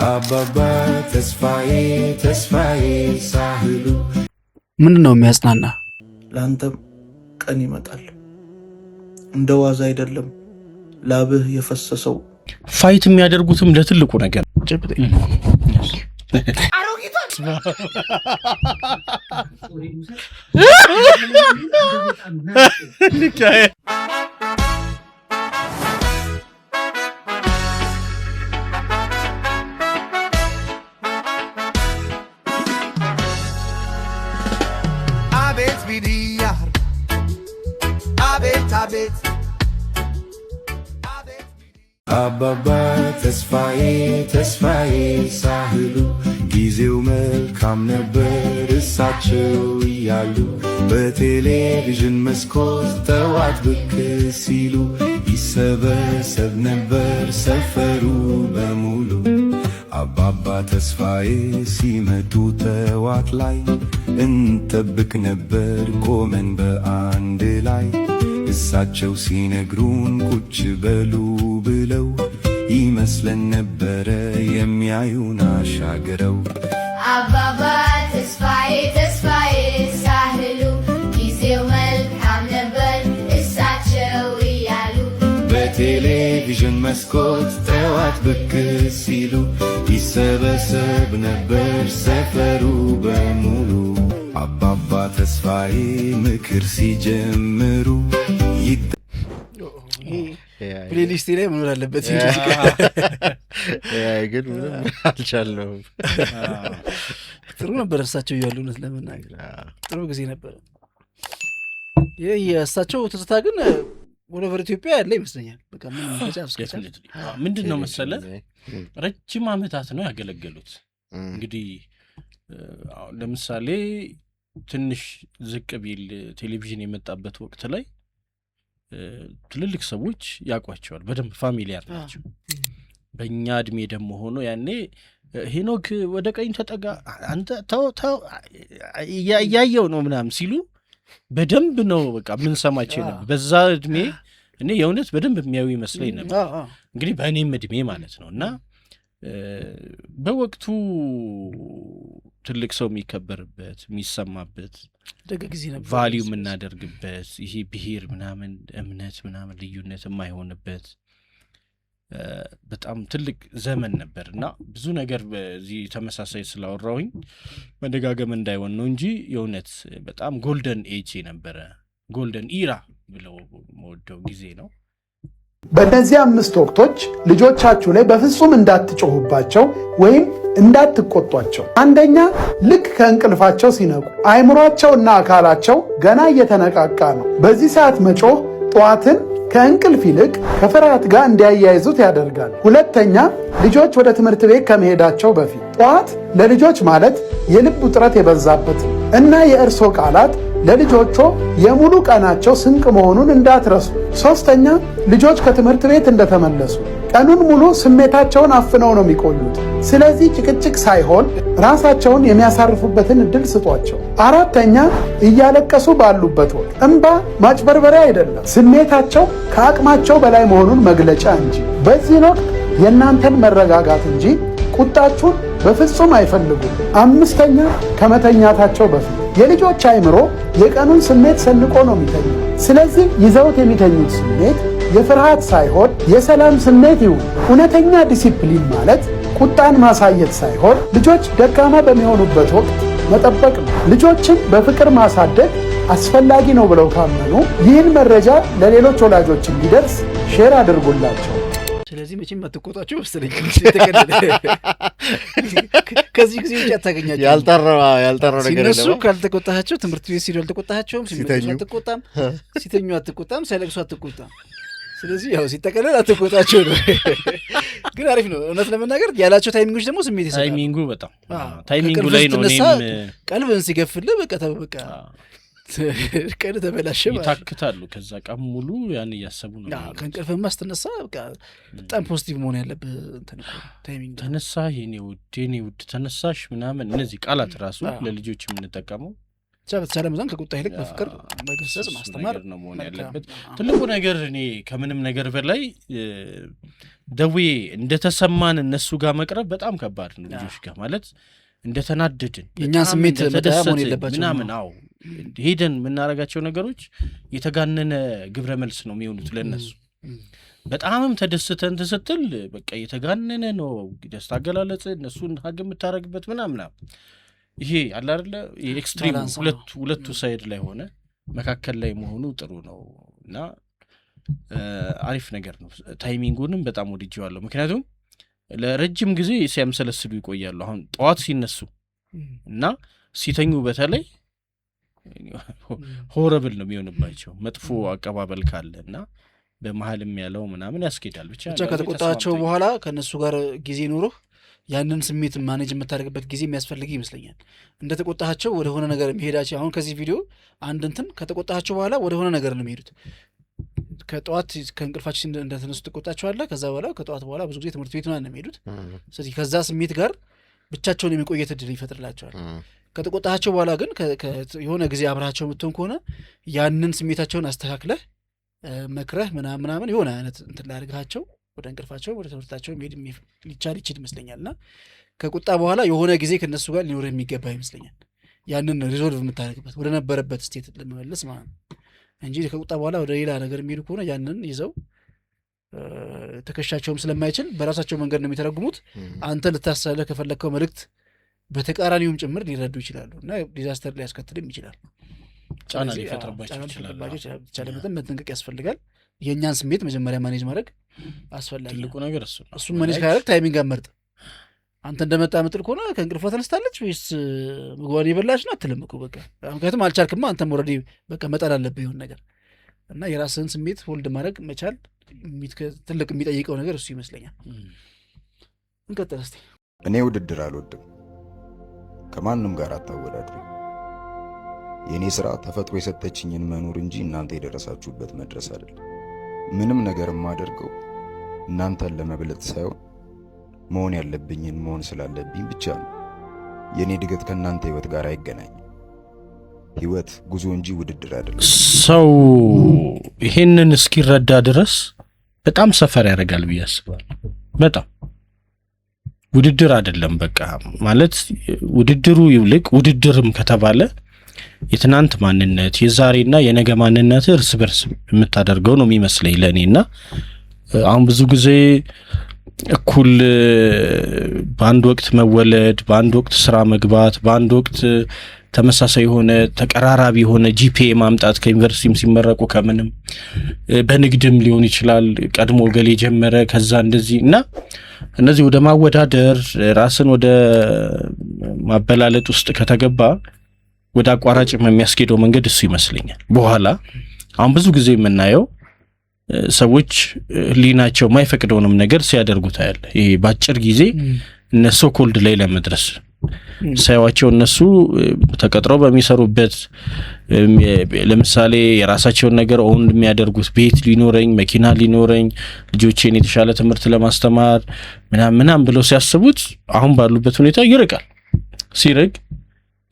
አባባ ተስፋዬ ሳህሉ ምንድነው የሚያጽናና? ለአንተም ቀን ይመጣል፣ እንደ ዋዛ አይደለም ላብህ የፈሰሰው። ፋይት የሚያደርጉትም ለትልቁ ነገር አባባ ተስፋዬ ሳህሉ ጊዜው መልካም ነበር እሳቸው እያሉ በቴሌቪዥን መስኮት ጠዋት ብቅ ሲሉ ይሰበሰብ ነበር ሰፈሩ በሙሉ። አባባ ተስፋዬ ሲመጡ ጠዋት ላይ እንጠብቅ ነበር ቆመን በአንድ ላይ። እሳቸው ሲነግሩን ቁጭ በሉ ብለው ይመስለን ነበረ የሚያዩን አሻግረው። አባባ ተስፋዬ ሳህሉ ጊዜው መልካም ነበር እሳቸው እያሉ በቴሌቪዥን መስኮት ጠዋት ብቅ ሲሉ ይሰበሰብ ነበር ሰፈሩ በሙሉ። አባባ ተስፋዬ ምክር ሲጀምሩ ፕሌሊስት ላይ መኖር አለበት። ግን ምንም አልቻለሁም። ጥሩ ነበር እሳቸው እያሉ እውነት ለመናገር ጥሩ ጊዜ ነበር። ይህ የእሳቸው ትዝታ ግን ወደ ኢትዮጵያ ያለ ይመስለኛል። በቃ ምንድን ነው መሰለ ረጅም ዓመታት ነው ያገለገሉት። እንግዲህ ለምሳሌ ትንሽ ዝቅ ቢል ቴሌቪዥን የመጣበት ወቅት ላይ ትልልቅ ሰዎች ያውቋቸዋል በደንብ ፋሚሊያር ናቸው። በእኛ እድሜ ደግሞ ሆኖ ያኔ ሄኖክ ወደ ቀኝ ተጠጋ አንተ ተው እያየው ነው ምናምን ሲሉ በደንብ ነው በቃ ምን ሰማቸው ነበር። በዛ እድሜ እኔ የእውነት በደንብ የሚያዩ ይመስለኝ ነበር። እንግዲህ በእኔም እድሜ ማለት ነው። እና በወቅቱ ትልቅ ሰው የሚከበርበት የሚሰማበት ቫሊዩ የምናደርግበት ይሄ ብሔር ምናምን እምነት ምናምን ልዩነት የማይሆንበት በጣም ትልቅ ዘመን ነበር። እና ብዙ ነገር በዚህ ተመሳሳይ ስላወራሁኝ መደጋገም እንዳይሆን ነው እንጂ የእውነት በጣም ጎልደን ኤጅ ነበረ። ጎልደን ኢራ ብለው መወደው ጊዜ ነው። በእነዚህ 5 ወቅቶች ልጆቻችሁ ላይ በፍጹም እንዳትጮሁባቸው ወይም እንዳትቆጧቸው። አንደኛ፣ ልክ ከእንቅልፋቸው ሲነቁ አእምሯቸውና አካላቸው ገና እየተነቃቃ ነው። በዚህ ሰዓት መጮህ ጠዋትን ከእንቅልፍ ይልቅ ከፍርሃት ጋር እንዲያያይዙት ያደርጋል። ሁለተኛ፣ ልጆች ወደ ትምህርት ቤት ከመሄዳቸው በፊት ጠዋት ለልጆች ማለት የልብ ውጥረት የበዛበት እና የእርሶ ቃላት ለልጆቹ የሙሉ ቀናቸው ስንቅ መሆኑን እንዳትረሱ። ሶስተኛ፣ ልጆች ከትምህርት ቤት እንደተመለሱ ቀኑን ሙሉ ስሜታቸውን አፍነው ነው የሚቆዩት። ስለዚህ ጭቅጭቅ ሳይሆን ራሳቸውን የሚያሳርፉበትን እድል ስጧቸው። አራተኛ፣ እያለቀሱ ባሉበት ወቅት እንባ ማጭበርበሪያ አይደለም፣ ስሜታቸው ከአቅማቸው በላይ መሆኑን መግለጫ እንጂ። በዚህ ወቅት የእናንተን መረጋጋት እንጂ ቁጣችሁን በፍጹም አይፈልጉም። አምስተኛ፣ ከመተኛታቸው በፊት የልጆች አእምሮ የቀኑን ስሜት ሰንቆ ነው የሚተኙት። ስለዚህ ይዘውት የሚተኙት ስሜት የፍርሃት ሳይሆን የሰላም ስሜት ይሁን። እውነተኛ ዲሲፕሊን ማለት ቁጣን ማሳየት ሳይሆን ልጆች ደካማ በሚሆኑበት ወቅት መጠበቅ ነው። ልጆችን በፍቅር ማሳደግ አስፈላጊ ነው ብለው ካመኑ ይህን መረጃ ለሌሎች ወላጆች እንዲደርስ ሼር አድርጉላቸው። ስለዚህ መቼም አትቆጣቸው መሰለኝ። ከዚህ ጊዜ ውጭ አታገኛቸው። ያልጠራው ነገር ሲነሱ ካልተቆጣቸው፣ ትምህርት ቤት ሲሉ አልተቆጣቸውም፣ ሲመለሱ አትቆጣም፣ ሲተኙ አትቆጣም፣ ሳይለቅሱ አትቆጣም። ስለዚህ ያው ሲጠቀለል አትቆጣቸው ነው። ግን አሪፍ ነው እውነት ለመናገር ያላቸው ታይሚንጎች ደግሞ ስሜት ይሰጣል። ታይሚንጉ በጣም ታይሚንጉ ላይ ነው። ቀልብን ሲገፍልህ በቃ ቀን ተበላሸ ማለት ይታክታሉ። ከዛ ቀን ሙሉ ያን እያሰቡ ነው። ከእንቅልፍ ማስተነሳ በቃ በጣም ፖዚቲቭ መሆን ያለብህ እንትን እኮ ታይሚንግ። ተነሳ የኔ ውድ ተነሳሽ ምናምን እነዚህ ቃላት ራሱ ለልጆች የምንጠቀመው በተቻለ መጠን ከቁጣ ይልቅ በፍቅር መገሰጽ ማስተማር ነው መሆን ያለበት። ትልቁ ነገር እኔ ከምንም ነገር በላይ ደዌ እንደተሰማን እነሱ ጋር መቅረብ በጣም ከባድ ነው። ልጆች ጋር ማለት እንደተናደድን የኛን ስሜት መጣያሞን የለባቸው ምናምን ሄደን የምናረጋቸው ነገሮች የተጋነነ ግብረ መልስ ነው የሚሆኑት ለነሱ። በጣምም ተደስተን ተሰጥል በቃ የተጋነነ ነው ደስታ አገላለጽ እነሱን ሀግ የምታረግበት ምናምን ይሄ አለ አይደለ ኤክስትሪም ሁለቱ ሳይድ ላይ ሆነ መካከል ላይ መሆኑ ጥሩ ነው እና አሪፍ ነገር ነው። ታይሚንጉንም በጣም ወድጄዋለሁ። ምክንያቱም ለረጅም ጊዜ ሲያምሰለስሉ ይቆያሉ። አሁን ጠዋት ሲነሱ እና ሲተኙ በተለይ ሆረብል ነው የሚሆንባቸው መጥፎ አቀባበል ካለና በመሐልም ያለው ምናምን ያስኬዳል። ብቻ ከተቆጣቸው በኋላ ከነሱ ጋር ጊዜ ኖሮ ያንን ስሜት ማኔጅ የምታደርግበት ጊዜ የሚያስፈልግ ይመስለኛል። እንደተቆጣቸው ወደ ሆነ ነገር የሚሄዳቸው አሁን ከዚህ ቪዲዮ አንድ እንትን ከተቆጣቸው በኋላ ወደ ሆነ ነገር ነው የሚሄዱት። ከጠዋት ከእንቅልፋቸው እንደተነሱ ትቆጣቸዋለህ። ከዛ በኋላ ከጠዋት በኋላ ብዙ ጊዜ ትምህርት ቤት ነው የሚሄዱት። ስለዚህ ከዛ ስሜት ጋር ብቻቸውን የሚቆየት እድል ይፈጥርላቸዋል። ከተቆጣቸው በኋላ ግን የሆነ ጊዜ አብረሃቸው የምትሆን ከሆነ ያንን ስሜታቸውን አስተካክለህ መክረህ ምናምን የሆነ አይነት እንትን ላድርጋቸው ወደ እንቅልፋቸው ወደ ትምህርታቸው መሄድ ሊቻል ይችል ይመስለኛልና ከቁጣ በኋላ የሆነ ጊዜ ከነሱ ጋር ሊኖር የሚገባ ይመስለኛል። ያንን ሪዞልቭ የምታደርግበት ወደ ነበረበት ስቴት ለመመለስ ማለት ነው እንጂ ከቁጣ በኋላ ወደ ሌላ ነገር የሚሄዱ ከሆነ ያንን ይዘው ተከሻቸውም ስለማይችል በራሳቸው መንገድ ነው የሚተረጉሙት። አንተ ልታሳለህ ከፈለግከው መልእክት በተቃራኒውም ጭምር ሊረዱ ይችላሉ እና ዲዛስተር ሊያስከትልም ይችላል። ጫና ሊፈጥርባቸው ይችላል። ቻለ መጠን መጠንቀቅ ያስፈልጋል። የእኛን ስሜት መጀመሪያ ማኔጅ ማድረግ አስፈላጊ ትልቁ ነገር እሱን ማኔጅ ካደረግ ታይሚንግ አመርጥ። አንተ እንደመጣ ምጥል ከሆነ ከእንቅልፏ ተነስታለች ወይስ ምግቧን የበላች ነው አትልም እኮ በቃ። ምክንያቱም አልቻልክማ አንተም ኦልሬዲ በቃ መጣል አለብህ ይሆን ነገር እና የራስህን ስሜት ሆልድ ማድረግ መቻል ትልቅ የሚጠይቀው ነገር እሱ ይመስለኛል። እንቀጥል እስቲ። እኔ ውድድር አልወድም። ከማንም ጋር አታወዳድሩ። የእኔ ስራ ተፈጥሮ የሰጠችኝን መኖር እንጂ እናንተ የደረሳችሁበት መድረስ አይደለም። ምንም ነገር የማደርገው እናንተን ለመብለጥ ሳይሆን መሆን ያለብኝን መሆን ስላለብኝ ብቻ ነው። የእኔ እድገት ከእናንተ ህይወት ጋር አይገናኝም። ህይወት ጉዞ እንጂ ውድድር አይደለም። ሰው ይሄንን እስኪረዳ ድረስ በጣም ሰፈር ያደርጋል ብዬ አስባለሁ። በጣም ውድድር አይደለም በቃ ማለት ውድድሩ ይልቅ ውድድርም ከተባለ የትናንት ማንነት የዛሬና የነገ ማንነት እርስ በርስ የምታደርገው ነው የሚመስለኝ ለእኔና አሁን ብዙ ጊዜ እኩል በአንድ ወቅት መወለድ፣ በአንድ ወቅት ስራ መግባት፣ በአንድ ወቅት ተመሳሳይ የሆነ ተቀራራቢ የሆነ ጂፒኤ ማምጣት ከዩኒቨርሲቲም ሲመረቁ ከምንም በንግድም ሊሆን ይችላል ቀድሞ ገሌ ጀመረ ከዛ እንደዚህ እና እነዚህ ወደ ማወዳደር ራስን ወደ ማበላለጥ ውስጥ ከተገባ ወደ አቋራጭም የሚያስኬደው መንገድ እሱ ይመስለኛል። በኋላ አሁን ብዙ ጊዜ የምናየው ሰዎች ህሊናቸው ማይፈቅደውንም ነገር ሲያደርጉ ታያለ። ይሄ ባጭር ጊዜ እነሱ ኮልድ ላይ ለመድረስ ሳይዋቸው እነሱ ተቀጥረው በሚሰሩበት ለምሳሌ የራሳቸውን ነገር ኦን የሚያደርጉት ቤት ሊኖረኝ መኪና ሊኖረኝ ልጆቼን የተሻለ ትምህርት ለማስተማር ምናምን ብለው ሲያስቡት አሁን ባሉበት ሁኔታ ይርቃል። ሲርቅ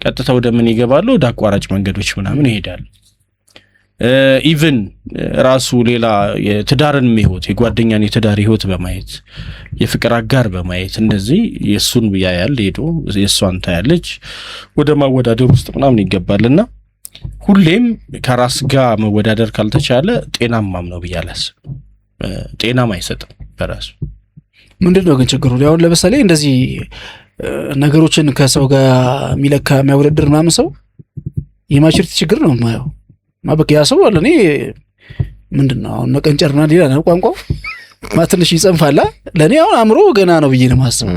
ቀጥታ ወደ ምን ይገባሉ? ወደ አቋራጭ መንገዶች ምናምን ይሄዳሉ። ኢቭን ራሱ ሌላ የትዳርን ህይወት የጓደኛን የትዳር ህይወት በማየት የፍቅር አጋር በማየት እንደዚህ የሱን ያያል ሄዶ የሷን ታያለች ወደ ማወዳደር ውስጥ ምናምን ይገባልና ሁሌም ከራስ ጋር መወዳደር ካልተቻለ ጤናማም ነው ብዬ አላስብም። ጤናም አይሰጥም በራሱ። ምንድነው ግን ችግሩ? አሁን ለምሳሌ እንደዚህ ነገሮችን ከሰው ጋር የሚለካ የሚያወዳደር ምናምን ሰው የማቹሪቲ ችግር ነው የማየው። ማበቅ ያ ሰው አለ እኔ ምንድነው አሁን መቀንጨርና ሌላ ነው ቋንቋው ማትንሽ ይጸንፋላ። ለኔ አሁን አእምሮ ገና ነው ብዬ ነው ማስበው።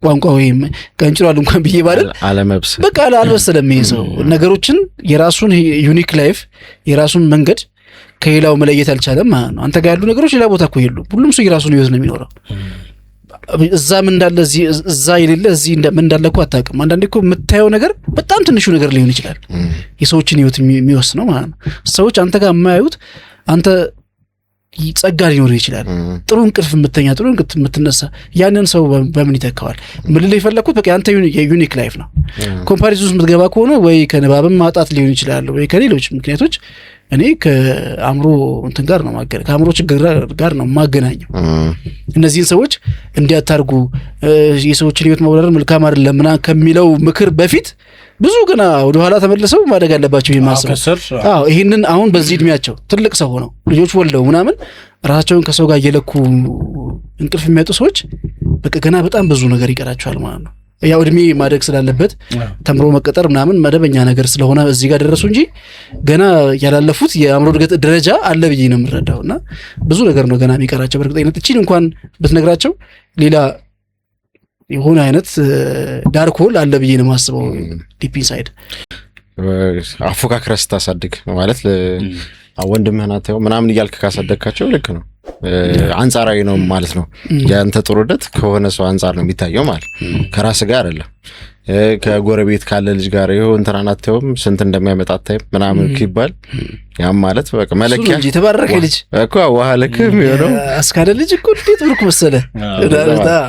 ቋንቋው ወይም ቀንጭሯል እንኳን ብዬ ባለ አለመብሰል በቃ አልበሰለም ይሄ ሰው። ነገሮችን የራሱን ዩኒክ ላይፍ የራሱን መንገድ ከሌላው መለየት አልቻለም ማለት ነው። አንተ ጋር ያሉ ነገሮች ሌላ ቦታ እኮ የሉም። ሁሉም ሰው የራሱን ህይወት ነው የሚኖረው። እዛም እንዳለ እዛ የሌለ እዚህ እንዳለ እኮ አታውቅም። አንዳንዴ እኮ የምታየው ነገር በጣም ትንሹ ነገር ሊሆን ይችላል የሰዎችን ህይወት የሚወስነው ማለት ነው። ሰዎች አንተ ጋር የማያዩት አንተ ጸጋ ሊኖር ይችላል። ጥሩ እንቅልፍ የምተኛ ጥሩ እንቅልፍ የምትነሳ ያንን ሰው በምን ይተካዋል? ምን ላይ ፈለኩት በቃ አንተ የዩኒክ ላይፍ ነው። ኮምፓሪዝን ውስጥ የምትገባ ከሆነ ወይ ከንባብም ማጣት ሊሆን ይችላል ወይ ከሌሎች ምክንያቶች እኔ ከአእምሮ እንትን ጋር ነው ማገናኘው ከአእምሮ ችግር ጋር ነው ማገናኘው። እነዚህን ሰዎች እንዲያታርጉ የሰዎችን ህይወት መወረር መልካም አይደለም ምናምን ከሚለው ምክር በፊት ብዙ ገና ወደ ኋላ ተመልሰው ማደግ አለባቸው ይማሰብ። ይሄንን አሁን በዚህ እድሜያቸው ትልቅ ሰው ሆነው ልጆች ወልደው ምናምን ራሳቸውን ከሰው ጋር እየለኩ እንቅልፍ የሚያጡ ሰዎች በቃ ገና በጣም ብዙ ነገር ይቀራቸዋል ማለት ነው። ያው እድሜ ማደግ ስላለበት ተምሮ መቀጠር ምናምን መደበኛ ነገር ስለሆነ እዚህ ጋር ደረሱ እንጂ ገና ያላለፉት የአእምሮ እድገት ደረጃ አለ ብዬ ነው የምረዳውና ብዙ ነገር ነው ገና የሚቀራቸው። በእርግጠኝነት እቺን እንኳን ብትነግራቸው ሌላ የሆነ አይነት ዳርክ ሆል አለ ብዬ ነው የማስበው። ዲፕ ኢንሳይድ አፎካክረህ ስታሳድግ ማለት ወንድምህን አታየው ምናምን እያልክ ካሳደግካቸው ልክ ነው አንጻራዊ ነው ማለት ነው። ያንተ ጥሩነት ከሆነ ሰው አንጻር ነው የሚታየው ማለት ከራስ ጋር አይደለም። ከጎረቤት ካለ ልጅ ጋር ይሁን እንተናን አታየውም ስንት እንደሚያመጣ አታይም ምናምን ይባል ያም ማለት በቃ መለኪያ እንጂ ተባረከ ልጅ እኮ ዋህ ለከም ይሆነው አስካለ ልጅ እኮ እንዴት ብሩክ መሰለ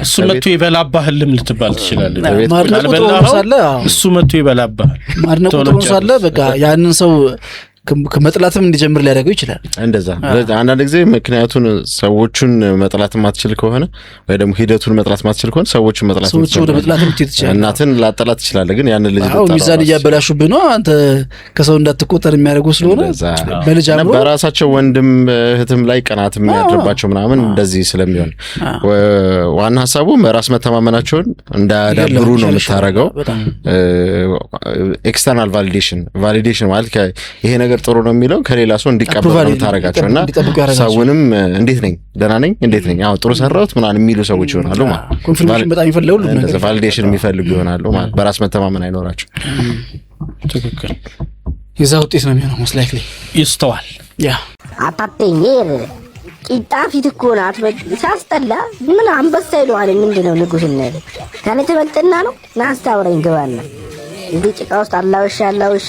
እሱ መጥቶ ይበላባህልም ልትባል ትችላለህ። እሱ መጥቶ ይበላባህ ማድነቁ ሳለ በቃ ያንን ሰው ከመጥላትም እንዲጀምር ሊያደርገው ይችላል። እንደዛ አንዳንድ ጊዜ ምክንያቱን ሰዎችን መጥላት ማትችል ከሆነ ወይ ደግሞ ሂደቱን መጥላት ማትችል ከሆነ ሰዎችን መጥላት ሰዎች ወደ መጥላትም ትችላል። እናትን ላጠላት ይችላል። ግን ያን ልጅ ሚዛን እያበላሹብህ ነው አንተ ከሰው እንዳትቆጠር የሚያደርጉ ስለሆነ በልጅ አምሮ በራሳቸው ወንድም እህትም ላይ ቀናት የሚያድርባቸው ምናምን እንደዚህ ስለሚሆን ዋና ሐሳቡ ራስ መተማመናቸውን እንዳያዳብሩ ነው የምታረገው። ኤክስተርናል ቫሊዴሽን ማለት ይሄ ነገር ጥሩ ነው የሚለው ከሌላ ሰው እንዲቀበሉ ታረጋቸውና ሰውንም እንዴት ነኝ ደህና ነኝ እንዴት ነኝ አዎ ጥሩ ሰራሁት ምናምን የሚሉ ሰዎች ይሆናሉ ማለት ኮንፊርሜሽን በጣም ይፈልጋሉ እንደዛ ቫሊዴሽን የሚፈልጉ ይሆናሉ ማለት በራስ መተማመን አይኖራቸው። ትክክል የዛ ውጤት ነው የሚሆነው most likely ይስተዋል። ያ አጣጤኝር ቂጣ ፊት እኮ ናት ሲያስጠላ ምን አንበሳ ይለዋል ምንድነው ንጉስነት ከኔ ተበልጥና ነው ናስታውረኝ ገባና እንዴ ጭቃ ውስጥ አላውሽ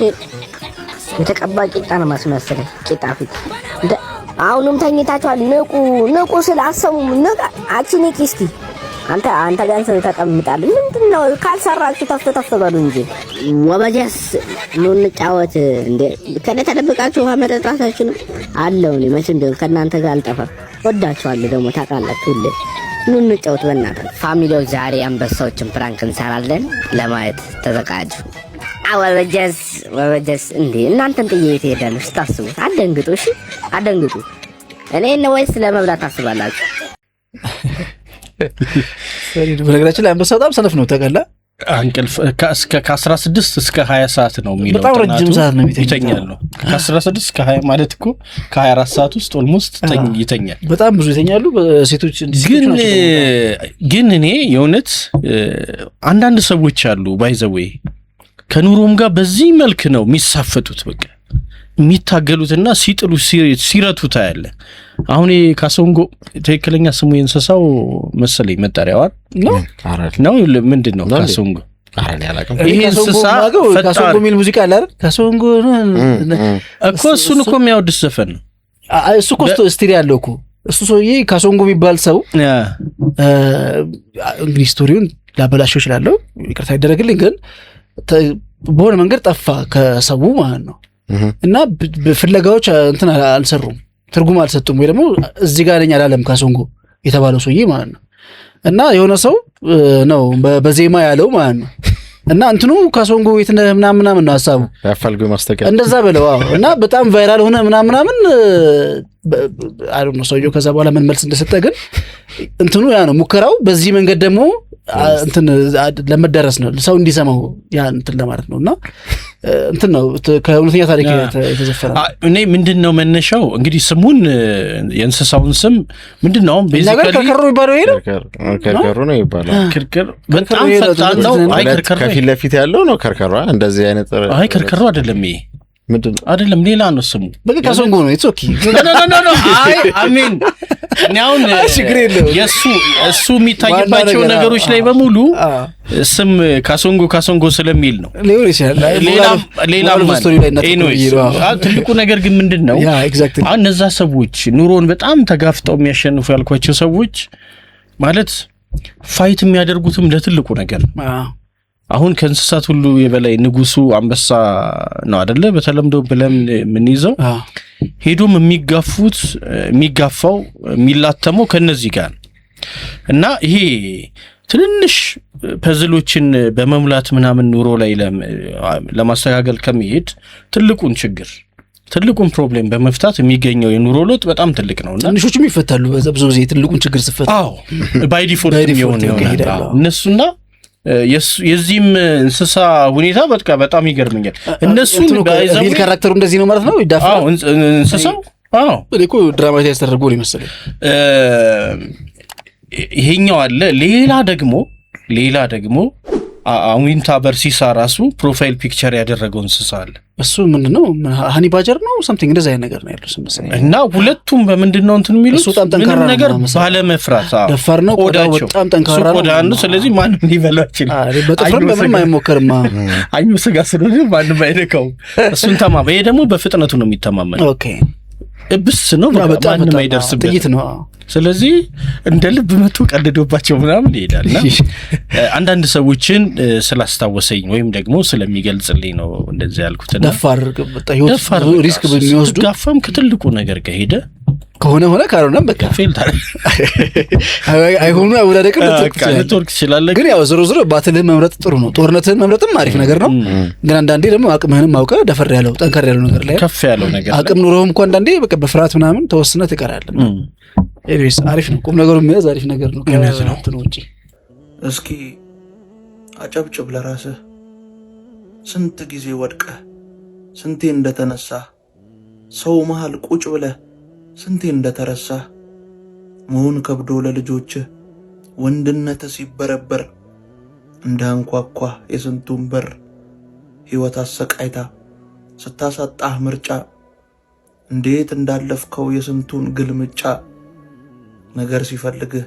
የተቀባ ቂጣ ነው ማስመሰለኝ ቂጣ ፊት አሁንም ተኝታችኋል። ንቁ ስላሰሙም ንቃ አቺኒክ እስቲ አንተ ጋር ተቀምጣል ምንድነው ካልሰራችሁ ተፍተፍ በሉ እንጂ ወበጀስ ኑ እንጫወት እንዴ ከነ ተደብቃችሁ ውሃ መጠጣታችሁ አለው ነው መቼም እንደው ከናንተ ጋር አልጠፋም። ወዳችኋለሁ ደግሞ ታውቃላችሁ ሁሌ ኑ እንጫወት በእናትህ ፋሚሊው። ዛሬ አንበሳዎችን ፕራንክ እንሰራለን ለማየት ተዘጋጁ። ወበጀስ እንዴ እናንተን ጥዬ ትሄዳለሁ ስታስቡት አደንግጡ። እሺ አደንግጡ። እኔ ነው ወይስ ለመብላት ታስባላችሁ? በነገራችን ላይ አንበሳ በጣም ሰነፍ ነው ተቀላ አንቀልፍ ከ16 እስከ 20 ሰዓት ነው የሚለው በጣም ረጅም ሰዓት ነው ይተኛል ነው ከ16 እስከ 20 ማለት እኮ ከ24 ሰዓት ውስጥ ኦልሞስት ይተኛል። በጣም ብዙ ይተኛሉ ሴቶች ግን እኔ የእውነት አንዳንድ ሰዎች አሉ ባይዘዌ ከኑሮም ጋር በዚህ መልክ ነው የሚሳፈጡት በቃ የሚታገሉትና ሲጥሉ ሲረቱታ ያለ አሁን ካሶንጎ ትክክለኛ ስሙ የእንስሳው መሰለኝ መጣሪያው ነው ምንድነው ካሶንጎ አራን ያላቀም ይሄ እንስሳ ካሶንጎ ሚል ሙዚቃ አለ አይደል? ካሶንጎ እኮ እሱን እኮ የሚያወድስ ዘፈን ነው እሱ እኮ ስቶሪ ያለው እኮ እሱ ሰውዬ ካሶንጎ የሚባል ሰው እንግዲህ ስቶሪውን ላበላሽው እችላለሁ ይቅርታ ይደረግልኝ ግን በሆነ መንገድ ጠፋ ከሰው ማለት ነው እና ፍለጋዎች እንትን አልሰሩም ትርጉም አልሰጡም ወይ ደግሞ እዚህ ጋር ነኝ አላለም ካሶንጎ የተባለው ሰውዬ ማለት ነው እና የሆነ ሰው ነው በዜማ ያለው ማለት ነው እና እንትኑ ካሶንጎ የት ምናምን ነው ሐሳቡ ያፈልጉ ማስተካከል እንደዛ በለው እና በጣም ቫይራል ሆነ ምናምን አይ ዶንት ኖ ሰውዬው ከዛ በኋላ ምን መልስ እንደሰጠ ግን እንትኑ ያ ነው ሙከራው በዚህ መንገድ ደግሞ እንትን ለመደረስ ነው ሰው እንዲሰማው ያ እንትን ለማለት ነውና እንትን ነው ከእውነተኛ ታሪክ የተዘፈረ እኔ ምንድነው መነሻው እንግዲህ ስሙን የእንስሳውን ስም ምንድነው ቤዚካሊ ከርከሮ ይባላል ይሄ ከርከሮ ነው ይባላል ከርከር በጣም ፈጣን ነው አይ ከርከር ከፊት ለፊት ያለው ነው ከርከሮ እንደዚህ አይነት አይ ከርከሮ አይደለም ይሄ ምንድነው አይደለም ሌላ ነው ስሙ በቃ ካሶንጎ ነው ኢትስ ኦኬ ኖ አይ ሚን አሁን የሱ የሚታይባቸው ነገሮች ላይ በሙሉ ስም ካሶንጎ ስለሚል ነው ሊሆን ይችላል ሌላም ትልቁ ነገር ግን ምንድነው አሁን እነዛ ሰዎች ኑሮን በጣም ተጋፍጠው የሚያሸንፉ ያልኳቸው ሰዎች ማለት ፋይት የሚያደርጉትም ለትልቁ ነገር አሁን ከእንስሳት ሁሉ የበላይ ንጉሱ አንበሳ ነው አይደለ በተለምዶ ብለን ምን ይዘው ሄዶም የሚጋፋው የሚላተመው ከነዚህ ጋር እና ይሄ ትንንሽ ፐዝሎችን በመሙላት ምናምን ኑሮ ላይ ለማስተካከል ከመሄድ ትልቁን ፕሮብሌም በመፍታት የሚገኘው የኑሮ ለውጥ በጣም ትልቅ ነውና ትንሾቹም ይፈታሉ ብዙ ጊዜ ትልቁን ችግር ሲፈታ ባይ ዲፎልት ነው እነሱና የዚህም እንስሳ ሁኔታ በጣም ይገርመኛል እነሱን ባይዘው ካራክተሩ እንደዚህ ነው ማለት ነው ይዳፋው እንስሳው እኮ ድራማታይዝ ተደርጎ ነው መሰለኝ ይሄኛው አለ ሌላ ደግሞ አዊንታ በርሲሳ ራሱ ፕሮፋይል ፒክቸር ያደረገው እንስሳ አለ እሱ ምንድነው ሃኒ ባጀር ነው something እንደዛ አይነት ነገር ነው ያለው ስምሰኝ እና ሁለቱም በምንድነው እንትን የሚሉት ምንም ነገር ባለ መፍራት ደፋር ነው በጣም ጠንካራ ነው ስለዚህ ማንም ሊበላው ይችላል በጥፍርም በምንም አይሞከርም አዩ ስጋ ስለሆነ ማንም አይነካው እሱን ተማመ ይሄ ደግሞ በፍጥነቱ ነው የሚተማመነው ኦኬ እብስ ነው ማንም አይደርስበት ጥይት ነው ስለዚህ እንደ ልብ መጥቶ ቀልዶባቸው ምናምን ይሄዳልና አንዳንድ ሰዎችን ስላስታወሰኝ ወይም ደግሞ ስለሚገልጽልኝ ነው እንደዚህ ያልኩትና ደፋር ሪስክ በሚወስዱ ጋፋም ከትልቁ ነገር ከሄደ ሆነ ካልሆነም በቃ ፌል ታዲያ አይሆኑ አውዳደቅ ልትወርቅ ይችላል ግን ያው ዝሮ ባትልህን መምረጥ ጥሩ ነው ጦርነትህን መምረጥም አሪፍ ነገር ነው ግን አንዳንዴ ደግሞ አቅምህንም አውቀህ ደፈር ያለው ጠንከር ያለው ነገር ላይ ከፍ ያለው ነገር አቅም ኑሮህም እንኳን አንዳንዴ በቃ በፍርሃት ምናምን ተወስነህ ትቀራለህ ኤሪስ አሪፍ ነው ቁም ነገሩ የሚያዝ አሪፍ ነገር ነው ከእንትን ውጪ እስኪ አጨብጭብ ለራስህ ስንት ጊዜ ወድቀህ ስንቴ እንደተነሳ ሰው መሃል ቁጭ ብለህ ስንቴ እንደተረሳ መሆን ከብዶ ለልጆችህ ወንድነት ሲበረበር እንዳንኳኳ የስንቱን በር ህይወት አሰቃይታ ስታሳጣህ ምርጫ እንዴት እንዳለፍከው የስንቱን ግልምጫ ነገር ሲፈልግህ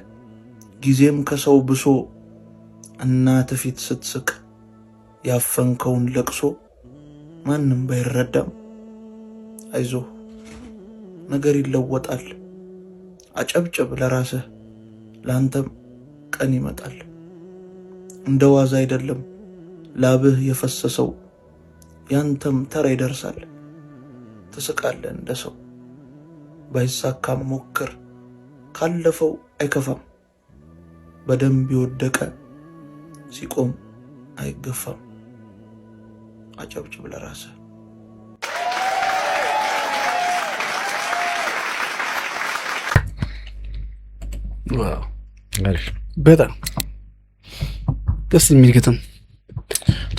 ጊዜም ከሰው ብሶ እናት ፊት ስትስቅ ያፈንከውን ለቅሶ ማንም ባይረዳም አይዞ ነገር ይለወጣል አጨብጭብ ለራስህ ላንተም ቀን ይመጣል እንደ ዋዛ አይደለም ላብህ የፈሰሰው ያንተም ተራ ይደርሳል ትስቃለህ እንደ ሰው ባይሳካም ሞክር ካለፈው አይከፋም በደንብ ይወደቀ ሲቆም አይገፋም አጨብጭብ ለራስህ ዋው በጣም ደስ የሚል ግጥም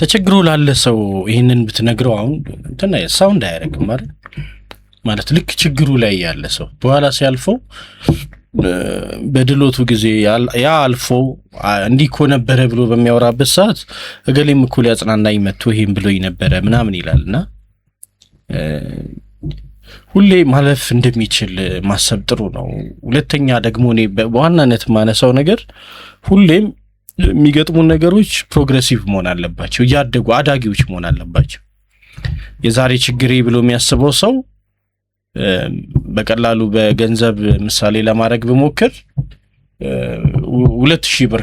ተቸግሮ ላለ ሰው ይሄንን ብትነግረው አሁን እንትን ሳውንድ አያረግም ማለት ልክ ችግሩ ላይ ያለ ሰው በኋላ ሲያልፈው በድሎቱ ጊዜ ያ አልፎ እንዲህ እኮ ነበረ ብሎ በሚያወራበት ሰዓት እገሌም እኮ ሊያጽናናኝ መጥቶ ይሄን ብሎኝ ነበረ ምናምን ይላልና ሁሌ ማለፍ እንደሚችል ማሰብ ጥሩ ነው ሁለተኛ ደግሞ እኔ በዋናነት ማነሳው ነገር ሁሌም የሚገጥሙ ነገሮች ፕሮግሬሲቭ መሆን አለባቸው ያደጉ አዳጊዎች መሆን አለባቸው የዛሬ ችግሬ ብሎ የሚያስበው ሰው በቀላሉ በገንዘብ ምሳሌ ለማድረግ በመሞከር 2000 ብር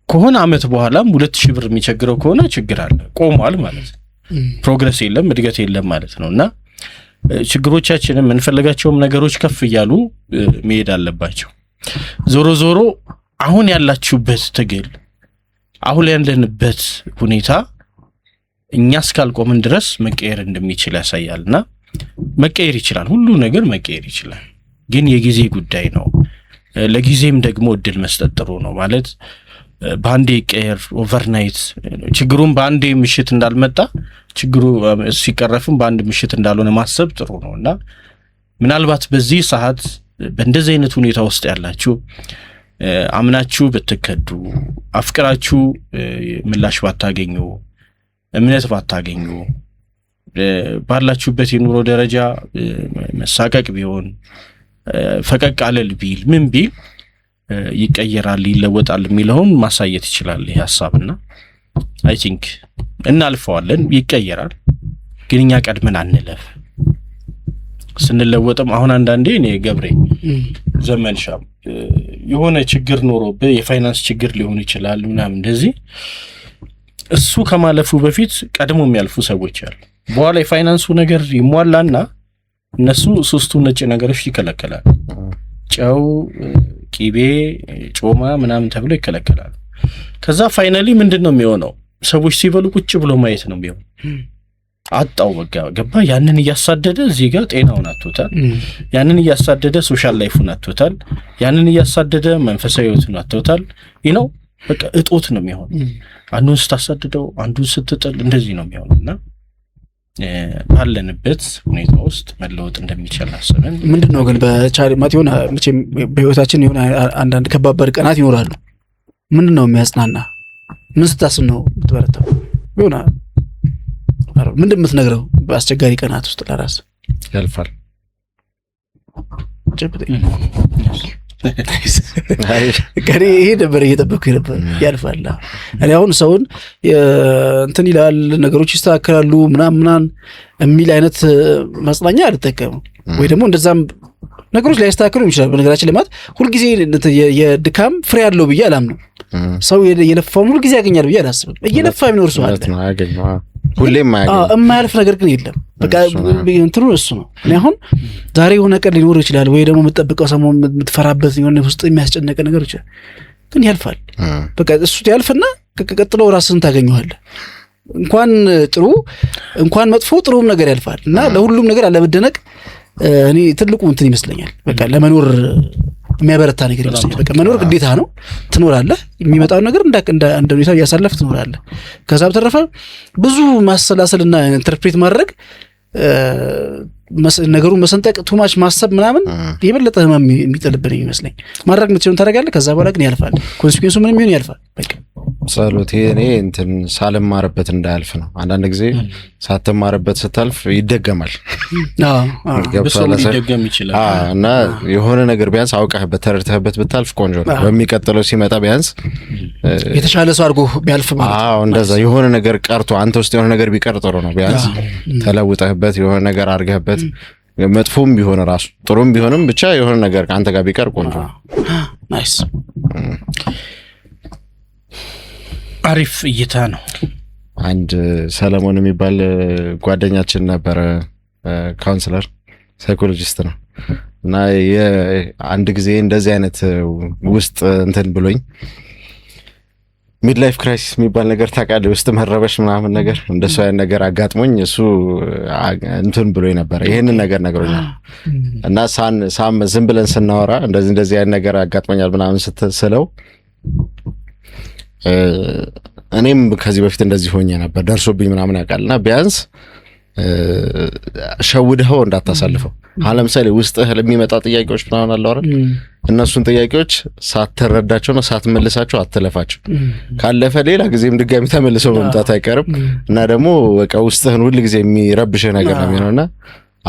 ከሆነ አመት በኋላም 2000 ብር የሚቸግረው ከሆነ ችግር አለ ቆሟል ማለት ነው ፕሮግሬስ የለም እድገት የለም ማለት ነውና ችግሮቻችንን እንፈልጋቸውም ነገሮች ከፍ ይያሉ መሄድ አለባቸው ዞሮ አሁን ያላችሁበት ትግል አሁን ያለንበት ሁኔታ እኛ እስካልቆምን ድረስ መቀየር እንደሚችል ያሳያልና መቀየር ይችላል ሁሉ ነገር መቀየር ይችላል ግን የጊዜ ጉዳይ ነው ለጊዜም ደግሞ እድል መስጠት ጥሩ ነው ማለት ባንዴ ቀየር ኦቨርናይት ችግሩን ባንዴ ምሽት እንዳልመጣ ችግሩ ሲቀረፍም ባንድ ምሽት እንዳልሆነ ማሰብ ጥሩ ነውና ምናልባት በዚህ ሰዓት በእንደዚህ አይነት ሁኔታ ውስጥ ያላችሁ አምናችሁ በተከዱ አፍቅራችሁ ምላሽ ባታገኙ እምነት ባታገኙ ባላችሁበት የኑሮ ደረጃ መሳቀቅ ቢሆን ፈቀቅ አለል ቢል ምን ቢል ይቀየራል ይለወጣል የሚለውን ማሳየት ይችላል ይሄ ሐሳብና አይ ቲንክ እናልፈዋለን ይቀየራል ግን እኛ ቀድመን አንለፍ ስንለወጥም አሁን አንዳንዴ እኔ ገብሬ ዘመንሻም የሆነ ችግር ኖሮብህ የፋይናንስ ችግር ሊሆን ይችላል ምናምን እንደዚህ እሱ ከማለፉ በፊት ቀድሞ የሚያልፉ ሰዎች አሉ በኋላ የፋይናንሱ ነገር ይሟላና እነሱ ሶስቱ ነጭ ነገሮች ይከለከላል ጨው ቂቤ ጮማ ምናምን ተብሎ ይከለከላል ከዛ ፋይናሊ ምንድነው የሚሆነው ሰዎች ሲበሉ ቁጭ ብሎ ማየት ነው የሚሆነው አጣው በቃ ገባ ያንን ያሳደደ እዚህ ጋር ጤናውን አጥቶታል ያንን ያሳደደ ሶሻል ላይፉን አጥቶታል ያንን ያሳደደ መንፈሳዊ ህይወቱን አጥቶታል ይነው በቃ እጦት ነው የሚሆነው አንዱን ስታሳደደው አንዱን ስትጥል እንደዚህ ነው የሚሆነውና ባለንበት ሁኔታ ውስጥ መለወጥ እንደሚችል አስበን ምንድነው ግን በቻሪ ማቲዮና መቼም በህይወታችን የሆነ አንዳንድ ከባባድ ቀናት ይኖራሉ ምንድነው የሚያጽናና ምን ስታስብ ነው የምትበረታው ይሆና ምንድነው የምትነግረው በአስቸጋሪ ቀናት ውስጥ ለራስ ያልፋል ገሬ ይሄ ነበር እየጠበኩ ነበር ያልፋል እኔ አሁን ሰውን እንትን ይላል ነገሮች ይስተካከላሉ ምናምን የሚል አይነት ማጽናኛ አልተጠቀመም ወይ ደግሞ እንደዛም ነገሮች ላይ ያስተካክሉ ይችላል በነገራችን ላይ ማለት ሁሉ ጊዜ የድካም ፍሬ ያለው ብዬ አላምነው ሰው የለፋውን ሁሉ ጊዜ ያገኛል ብዬ አላስብም እየለፋ የሚኖር ሰው አለ ሁሌም የማያልፍ ነገር ግን የለም በቃ እንትኑ እሱ ነው እኔ አሁን ዛሬ የሆነ ቀን ሊኖር ይችላል ወይ ደግሞ የምትጠብቀው ሰሞን የምትፈራበት የሆነ ውስጥ የሚያስጨነቀ ነገር ይችላል ግን ያልፋል በቃ እሱ ያልፍና ቀጥሎ ራስን ታገኘዋለህ እንኳን መጥፎ ጥሩም ነገር ያልፋል እና ለሁሉም ነገር አለመደነቅ እኔ ትልቁ እንትን ይመስለኛል በቃ ለመኖር የሚያበረታ ነገር ይመስለኛል በቃ መኖር ግዴታ ነው ትኖራለህ የሚመጣው ነገር እንደ ሁኔታው ያሳለፍ ትኖራለህ ከዛ በተረፈ ብዙ ማሰላሰልና ኢንተርፕሬት ማድረግ ነገሩ መሰንጠቅ ቱማች ማሰብ ምናምን የበለጠ ህመም የሚጥልብን ይመስለኝ ማድረግ ምትችሉን ታደርጋለህ ከዛ በኋላ ግን ያልፋል ኮንሲኩዌንሱ ምንም ይሁን ያልፋል በቃ ጸሎት እኔ እንትን ሳልማርበት እንዳያልፍ ነው አንዳንድ ጊዜ ሳትማርበት ስታልፍ ይደገማል ይደገም ይችላል እና የሆነ ነገር ቢያንስ አውቀህበት ተረድተህበት ብታልፍ ቆንጆ ነው በሚቀጥለው ሲመጣ ቢያንስ የተሻለ ሰው አድርጎ ቢያልፍ ማለት እንደዛ የሆነ ነገር ቀርቶ አንተ ውስጥ የሆነ ነገር ቢቀር ጥሩ ነው ቢያንስ ተለውጠህበት የሆነ ነገር አድርገህበት መጥፎም ቢሆን ራሱ ጥሩም ቢሆንም ብቻ የሆነ ነገር ካንተ ጋር ቢቀር ቆንጆ ናይስ አሪፍ እይታ ነው አንድ ሰለሞን የሚባል ጓደኛችን ነበር ካውንሰለር ሳይኮሎጂስት ነው እና አንድ ጊዜ እንደዚህ አይነት ውስጥ እንትን ብሎኝ ሚድላይፍ ክራይሲስ የሚባል ነገር ታውቃለህ ውስጥ መረበሽ ምናምን ነገር እንደሱ አይነት ነገር አጋጥሞኝ እሱ እንትን ብሎኝ ነበር ይሄንን ነገር ነግሮኛል እና ሳም ዝም ብለን ስናወራ እንደዚህ አይነት ነገር አጋጥሞኛል ምናምን ስትስለው እኔም ከዚህ በፊት እንደዚህ ሆኜ ነበር ደርሶብኝ ምናምን ያውቃልና ቢያንስ ሸውደው እንዳታሳልፈው ለምሳሌ ውስጥህ ለሚመጣ ጥያቄዎች ምናምን አለው አይደል እነሱን ጥያቄዎች ሳትረዳቸው ነው ሳትመልሳቸው አትለፋቸው ካለፈ ሌላ ጊዜም ድጋሚ ተመልሰው መምጣት አይቀርም እና ደግሞ በቃ ውስጥህን ሁሉ ጊዜ የሚረብሽ ነገር ነው የሚሆነውና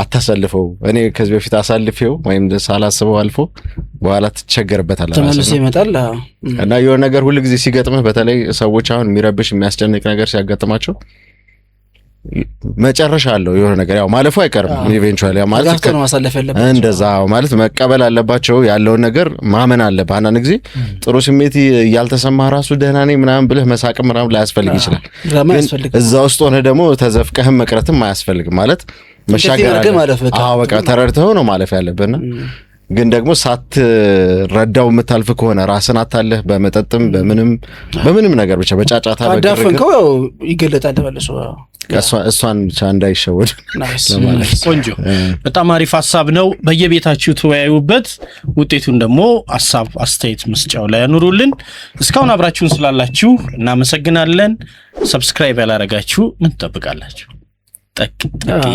አታሳልፈው እኔ ከዚህ በፊት አሳልፌው ወይም ሳላስበው አልፎ በኋላ ትቸገርበታለህ ተመልሶ ይመጣል እና የሆነ ነገር ሁሉ ጊዜ ሲገጥምህ በተለይ ሰዎች አሁን የሚረብሽ የሚያስጨንቅ ነገር ሲያጋጥማቸው መጨረሻ አለው የሆነ ነገር ያው ማለፉ አይቀርም ኢቬንቹዋሊ ማለት ነው ማሳለፍ ያለበት እንደዛው ማለት መቀበል አለባቸው ያለው ነገር ማመን አለበት አንዳንድ ጊዜ ጥሩ ስሜት ያልተሰማ ራሱ ደህና ነኝ ምናምን ብለህ መሳቅም ምናምን ላያስፈልግ ይችላል እዛ ውስጥ ሆነ ደግሞ ተዘፍቀህም መቅረትም አያስፈልግም ማለት መሻገር በቃ ተረድተው ነው ማለፍ ያለብህና ግን ደግሞ ሳትረዳው የምታልፍ ከሆነ ራስን አታለህ በመጠጥም በምንም ነገር ብቻ በጫጫታ በግርግር ይገለጣል ተመልሶ እሷን ብቻ እንዳይሸወድ ቆንጆ በጣም አሪፍ ሐሳብ ነው በየቤታችሁ ተወያዩበት ውጤቱን ደግሞ ሐሳብ አስተያየት መስጫው ላይ ያኑሩልን እስካሁን አብራችሁን ስላላችሁ እናመሰግናለን ሰብስክራይብ ያላረጋችሁ ምን ትጠብቃላችሁ ጠቅ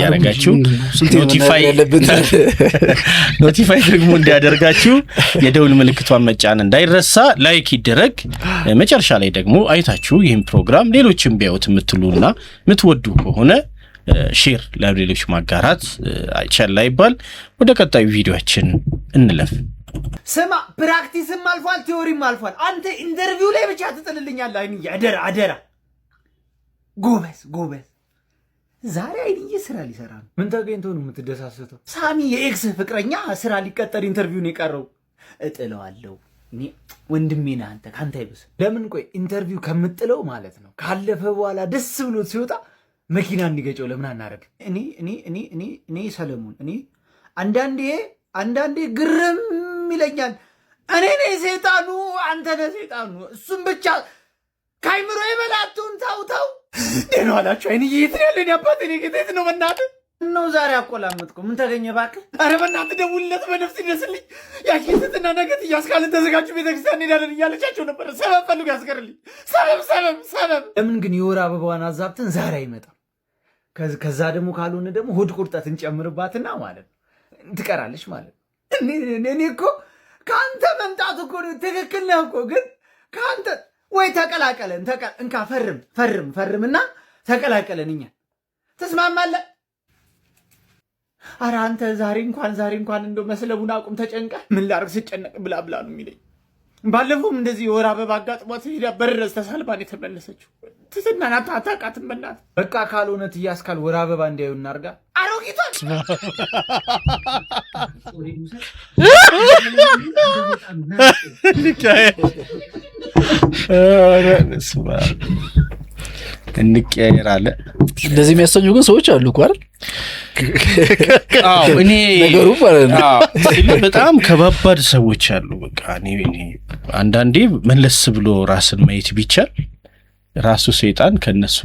ያረጋችሁ ኖቲፋይ ደግሞ እንዲያደርጋችሁ የደውል ምልክቷን መጫን እንዳይረሳ ላይክ ይደረግ መጨረሻ ላይ ደግሞ አይታችሁ ይህን ፕሮግራም ሌሎችም ቢያዩት የምትሉና የምትወዱ ከሆነ ሼር ለሌሎች ማጋራት አይቻል ይባል። ወደ ቀጣዩ ቪዲዮአችን እንለፍ። ስማ ፕራክቲስም አልፏል ቲዮሪም አልፏል። አንተ ኢንተርቪው ላይ ብቻ ትጥልልኛለህ። አይንዬ አደራ ጎበዝ። ዛሬ አይንዬ ስራ ሊሰራ ነው። ምን ተገኝቶ ነው የምትደሳሰተው? ሳሚ የኤክስ ፍቅረኛ ስራ ሊቀጠር ኢንተርቪው ነው የቀረው። እጥለዋለሁ እኔ ወንድሜ ነህ አንተ ካንተ አይብስ። ለምን ቆይ ኢንተርቪው ከምጥለው ማለት ነው ካለፈ በኋላ ደስ ብሎት ሲወጣ መኪና እንዲገጨው ለምን አናረግ? እኔ ሰለሞን እኔ አንዳንዴ ግርም ይለኛል። እኔ ነኝ ሰይጣኑ አንተ ነህ ሰይጣኑ። እሱም ብቻ ካይምሮ ይበላቱን ታውታው ደህና ዋላችሁ። አይንዬ የት ነው ያለኝ? አባቴ እኔ ጌቴት ነው በእናትህ ነው ዛሬ አቆላመጥኩ። ምን ተገኘ እባክህ? ኧረ በእናትህ ደውልለት በነፍስ ይደስልኝ። ያኪትና ነገት እያስካልን ተዘጋጁ ቤተክርስቲያን እንሄዳለን እያለቻቸው ነበር። ሰበብ ፈልጉ ያስቀርልኝ። ሰበብ። ለምን ግን የወር አበባዋን አዛብተን ዛሬ አይመጣም? ከዛ ደግሞ ካልሆነ ደግሞ ሆድ ቁርጠትን ጨምርባትና ማለት ነው ትቀራለች ማለት ነው። እኔ እኮ ከአንተ መምጣት እኮ ትክክል ነህ እኮ ግን ከአንተ ወይ ተቀላቀለን እንካ ፈርምና ተቀላቀለን እኛ ተስማማለህ? ኧረ አንተ ዛሬ እንኳን እንደው መስለቡን አቁም። ተጨንቀ ምን ላርግ ስጨነቅ ብላ ነው የሚለኝ። ባለፈውም እንደዚህ የወር አበባ አጋጥሟት ሄዳ በረዝ ተሳልባን የተመለሰችው ትስናን አታውቃትም። በእናትህ በቃ ካልሆነ ትያስካል ወር አበባ እንዲያዩ እናርጋ። አሮጊቷን እንቀያየራለን። እንደዚህ የሚያሰኙ ግን ሰዎች አሉ እኮ አይደል? አዎ እኔ ነገሩ ማለት ነው በጣም ከባባድ ሰዎች አሉ። በቃ እኔ አንዳንዴ መለስ ብሎ ራስን ማየት ቢቻል ራሱ ሰይጣን ከነሱ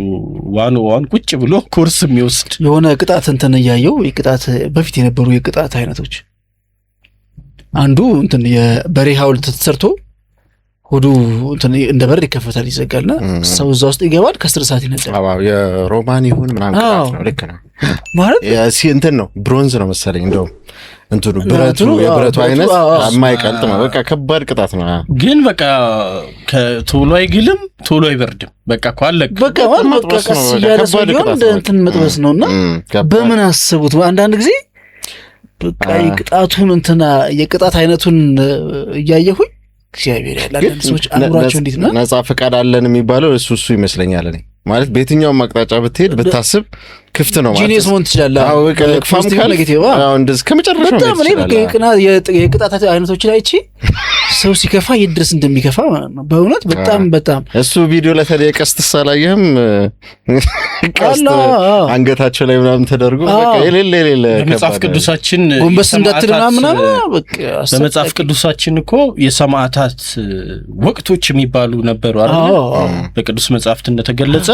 ዋን ቁጭ ብሎ ኮርስ የሚወስድ የሆነ ቅጣት እንትን እያየው የቅጣት በፊት የነበሩ የቅጣት አይነቶች አንዱ እንትን የበሬ ሐውልት ተሰርቶ ሆዱ እንትን እንደ በር ይከፈታል ይዘጋልና ሰው እዛ ውስጥ ይገባል። ከስር ሰዓት ይነዳል። አዎ የሮማን ይሁን ምናምን ቅጣት ነው። ልክ ነው ማለት እንትን ነው ብሮንዝ ነው መሰለኝ እንደው እንትኑ የብረቱ አይነት የማይቀልጥ ነው። በቃ ከባድ ቅጣት ነው። ግን በቃ ከቶሎ አይግልም ቶሎ አይበርድም። በቃ ኳለክ በቃ ቀስ እያለ ሰው እንትን መጥበስ ነውና በምን አስቡት። አንዳንድ ጊዜ በቃ የቅጣቱን እንትና የቅጣት አይነቱን እያየሁኝ እግዚአብሔር ያላለ ሰዎች አምሯቸው እንዴት ነው ነፃ ፈቃድ አለን የሚባለው እሱ ይመስለኛል። እኔ ማለት በየትኛውም አቅጣጫ ብትሄድ ብታስብ ክፍት ነው ማለት ጂኒየስ ሞን ትችላለህ። አዎ ፖዚቲቭ ኔጌቲቭ እንደዚህ ከመጨረሻው በጣም እኔ በቃ የቅጣት አይነቶች ላይ ሰው ሲከፋ ይድረስ እንደሚከፋ በእውነት በጣም እሱ ቪዲዮ ላይ ታዲያ ቀስት ሳላየህም ቀስት አንገታቸው ላይ ምናምን ተደርጎ በቃ የሌለ በመጽሐፍ ቅዱሳችን ጎንበስ እንዳትልና ምናምን በቃ በመጽሐፍ ቅዱሳችን እኮ የሰማዕታት ወቅቶች የሚባሉ ነበሩ አይደል? በቅዱስ መጽሐፍት እንደተገለጸ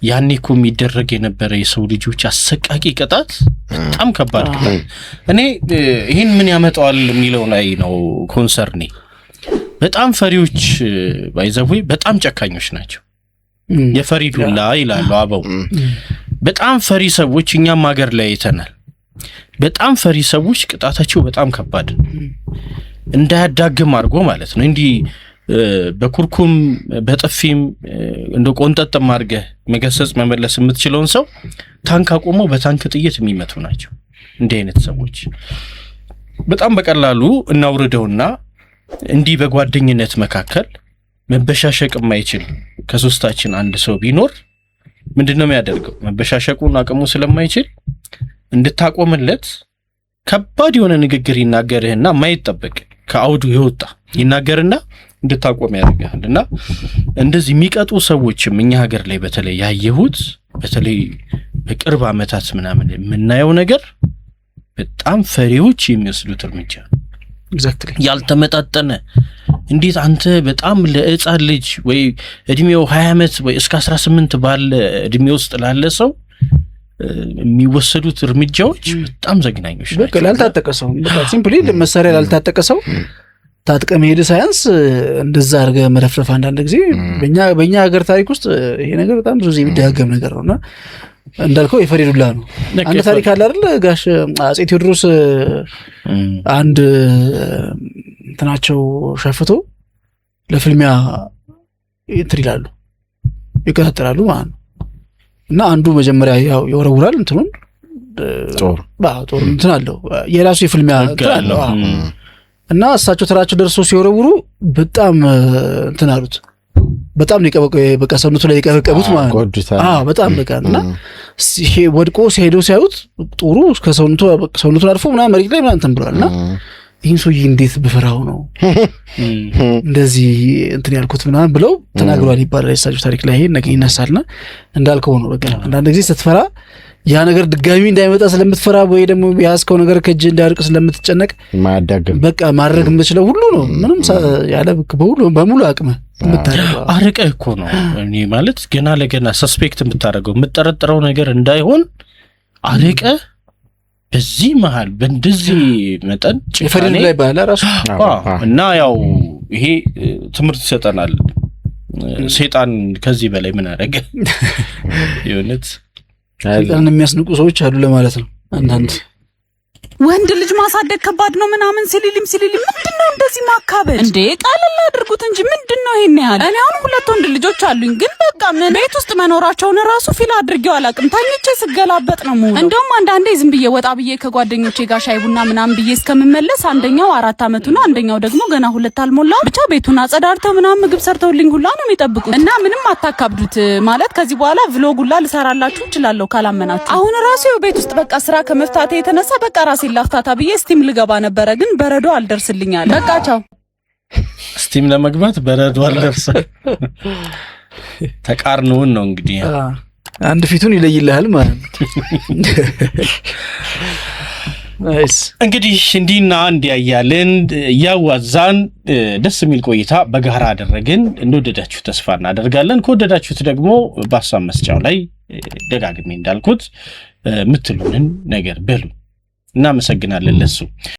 ያኔ እኮ የሚደረግ የነበረ የሰው ልጆች አሰቃቂ ቅጣት በጣም ከባድ ቅጣት። እኔ ይህን ምን ያመጣዋል የሚለው ላይ ነው ኮንሰርኔ። በጣም ፈሪዎች ባይዘው በጣም ጨካኞች ናቸው። የፈሪ ዱላ ይላሉ አበው። በጣም ፈሪ ሰዎች እኛም ሀገር ላይ አይተናል። በጣም ፈሪ ሰዎች ቅጣታቸው በጣም ከባድ እንዳያዳግም አድርጎ ማለት ነው። እንዲህ በኩርኩም በጥፊም እንደ ቆንጠጥም አድርገህ መገሰጽ መመለስ የምትችለውን ሰው ታንክ አቆመው በታንክ ጥይት የሚመቱ ናቸው። እንዲህ አይነት ሰዎች በጣም በቀላሉ እናውርደውና እንዲህ በጓደኝነት መካከል መበሻሸቅ የማይችል ከሶስታችን አንድ ሰው ቢኖር ምንድነው የሚያደርገው? መበሻሸቁን አቅሙ ስለማይችል እንድታቆምለት ከባድ የሆነ ንግግር ይናገርህና የማይጠበቅ ከአውዱ የወጣ ይናገርና እንድታቆም ያደርጋል። እና እንደዚህ የሚቀጡ ሰዎችም እኛ ሀገር ላይ በተለይ ያየሁት በተለይ በቅርብ ዓመታት ምናምን የምናየው ነገር በጣም ፈሪዎች የሚወስዱት እርምጃ ኤግዛክትሊ ያልተመጣጠነ። እንዴት አንተ በጣም ለሕፃን ልጅ ወይ እድሜው 20 ዓመት ወይ እስከ 18 ባለ እድሜ ውስጥ ላለ ሰው የሚወሰዱት እርምጃዎች በጣም ዘግናኞች ናቸው። በቃ ላልታጠቀ ሰው በቃ ሲምፕሊ መሳሪያ ላልታጠቀ ሰው ታጥቀ መሄድ ሳያንስ እንደዛ አድርገህ መረፍረፍ አንዳንድ ጊዜ በእኛ ሀገር ታሪክ ውስጥ ይሄ ነገር በጣም ብዙ ጊዜ የሚደጋገም ነገር ነውና እንዳልከው የፈሪ ዱላ ነው። አንድ ታሪክ አለ አይደል? ጋሽ አጼ ቴዎድሮስ አንድ እንትናቸው ሸፍቶ ለፍልሚያ እንትን ይላሉ ይከታተላሉ ማለት ነው። እና አንዱ መጀመሪያ ያው ይወረውራል እንትኑን ጦር እንትን አለው የራሱ የፍልሚያ እንትን አለው እና እሳቸው ተራቸው ደርሶ ሲወረውሩ በጣም እንትን አሉት በጣም በቃ ሰውነቱ ላይ የቀበቀቡት ማለት ነው በጣም በቃ እና ወድቆ ሲሄደው ሲያዩት ጦሩ ከሰውነቱን አልፎ ምናምን መሬት ላይ ምናምን እንትን ብሏልና ይህን ሰውዬ እንዴት ብፈራው ነው እንደዚህ እንትን ያልኩት ምናምን ብለው ተናግሯል ይባላል የእሳቸው ታሪክ ላይ ይሄን ነገር ይነሳልና እንዳልከው ነው በቃ አንዳንድ ጊዜ ስትፈራ ያ ነገር ድጋሚ እንዳይመጣ ስለምትፈራ ወይ ደግሞ ያስከው ነገር ከእጅ እንዳይርቅ ስለምትጨነቅ ማያዳግም በቃ ማድረግ የምችለው ሁሉ ነው ምንም ያለ በሙሉ አቅም አርቀ እኮ ነው እኔ ማለት ገና ለገና ሰስፔክት የምታደርገው የምትጠረጥረው ነገር እንዳይሆን አርቀ በዚህ መሃል በእንደዚህ መጠን ጭፈሬ ላይ ባለ ራሱ እና ያው ይሄ ትምህርት ይሰጠናል ሰይጣን ከዚህ በላይ ምን አደረገ የሆነት ሰይጣን የሚያስንቁ ሰዎች አሉ ለማለት ነው አንዳንድ ወንድ ልጅ ማሳደግ ከባድ ነው ምናምን ሲሊልም ምንድነው እንደዚህ ማካበድ እንዴ ቃልላ አድርጉት እንጂ ምንድነው ይሄን ያህል እኔ አሁን 2 ወንድ ልጆች አሉኝ ግን በቃ ምን ቤት ውስጥ መኖራቸውን ራሱ ፊል አድርጌው አላቅም ታኝቼ ስገላበጥ ነው ሙሉ እንደውም አንዳንዴ ዝም ብዬ ወጣ ብዬ ከጓደኞቼ ጋር ሻይ ቡና ምናምን ብዬ እስከምመለስ አንደኛው 4 አመቱ ነው አንደኛው ደግሞ ገና 2 አልሞላው ብቻ ቤቱን አጸዳርተው ምናምን ምግብ ሰርተውልኝ ሁላ ነው የሚጠብቁት እና ምንም አታካብዱት ማለት ከዚህ በኋላ ቭሎግ ሁላ ልሰራላችሁ እችላለሁ ካላመናችሁ አሁን ራሱ ቤት ውስጥ በቃ ስራ ከመፍታቴ የተነሳ በቃ ራሴ ላፍታታ ብዬ ስቲም ልገባ ነበር ግን በረዶ አልደርስልኛል በቃ ቻው ስቲም ለመግባት በረዶ አልደርሰ ተቃርነውን ነው እንግዲህ አንድ ፊቱን ይለይልሃል ማለት ናይስ እንግዲህ እንዲና እንዲያያለን ያዋዛን ደስ የሚል ቆይታ በጋራ አደረግን እንደወደዳችሁ ተስፋ እናደርጋለን ከወደዳችሁት ደግሞ በሀሳብ መስጫው ላይ ደጋግሜ እንዳልኩት ምትሉንን ነገር በሉ እናመሰግናለን ለሱ